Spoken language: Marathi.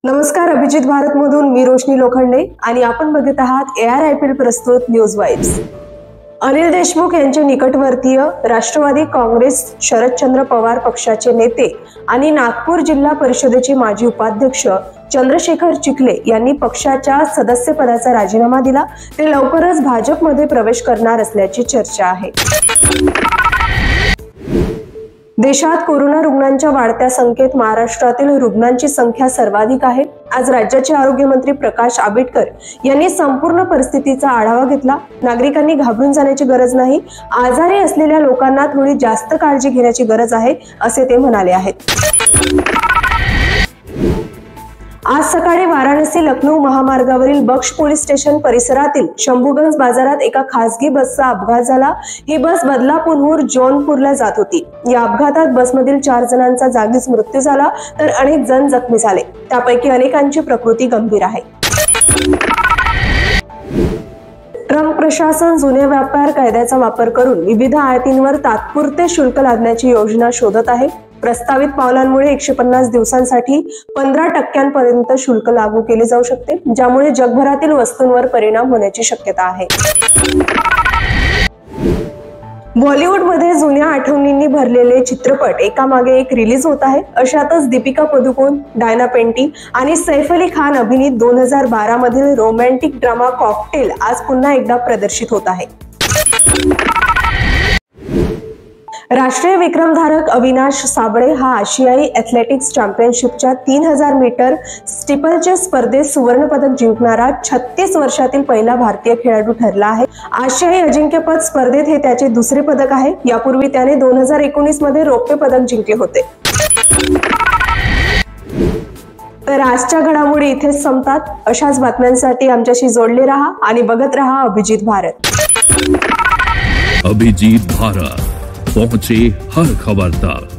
नमस्कार, अभिजित भारत मधून मी रोशनी लोखंडे आणि आपण बघत आहात ARIPL प्रस्तुत न्यूज वाइब्स। अनिल देशमुख यांचे निकटवर्तीय राष्ट्रवादी काँग्रेस शरदचंद्र पवार पक्षाचे नेते आणि नागपूर जिल्हा परिषदेचे माजी उपाध्यक्ष चंद्रशेखर चिखले यांनी पक्षाच्या सदस्यपदाचा राजीनामा दिला। ते लवकरच भाजपमध्ये प्रवेश करणार असल्याची चर्चा आहे। देशात कोरोना रुग्णांच्या वाढत्या संख्येत महाराष्ट्रातील रुग्णांची संख्या सर्वाधिक आहे। आज राज्याचे आरोग्य मंत्री प्रकाश आंबेडकर यांनी संपूर्ण परिस्थितीचा आढावा घेतला। नागरिकांनी घाबरून जाण्याची गरज नाही, आजारी असलेल्या लोकांना थोडी जास्त काळजी घेण्याची गरज आहे, असे ते म्हणाले आहेत। आज सकाळी वाराणसी लखनौ महामार्गावरील बख्श पोलीस स्टेशन परिसरातील शंभूगंज बाजारात एका खासगी बसचा अपघात झाला। ही बस बदलापूरहून जौनपूरला जात होती। या अपघातात बसमधील 4 जणांचा जागीच मृत्यू झाला तर अनेक जण जखमी झाले। त्यापैकी अनेकांची प्रकृती गंभीर आहे। ट्रम्प प्रशासन जुन्या व्यापार कायद्याचा वापर करून विविध आयातींवर तात्पुरते शुल्क लादण्याची योजना शोधत आहे। प्रस्तावित पावलांमुळे 150 दिवसांसाठी 15% शुल्क लागू केले जाऊ शकते, ज्यामुळे जगभरातील वस्तूंवर परिणाम होण्याची शक्यता आहे। बॉलिवूडमध्ये जुन्या आठवणींनी भरलेले चित्रपट एकामागे एक रिलीज होत आहे। अशातच दीपिका पदुकोण, डायना पेंटी आणि सैफ अली खान अभिनीत 2012 मधील रोमॅन्टिक ड्रामा कॉकटेल आज पुन्हा एकदा प्रदर्शित होत आहे। राष्ट्रीय विक्रमधारक अविनाश साबळे हा आशियाई ॲथलेटिक्स चॅम्पियनशिपच्या 3000 मीटर स्टीपलचे स्पर्धेत सुवर्ण पदक जिंकणारा 36 वर्षातील पहिला भारतीय खेळाडू ठरला आहे। आशियाई अजिंक्यपद स्पर्धेत हे त्याचे दुसरे पदक आहे। यापूर्वी त्याने 2019 मध्ये रौप्य पदक जिंकले होते। तर आजच्या घडामोडी इथेच संपतात। अशाच बातम्यांसाठी आमच्याशी जोडले रहा आणि बघत रहा अभिजित भारत। अभिजित भारत पहुंचे हर खबर तक।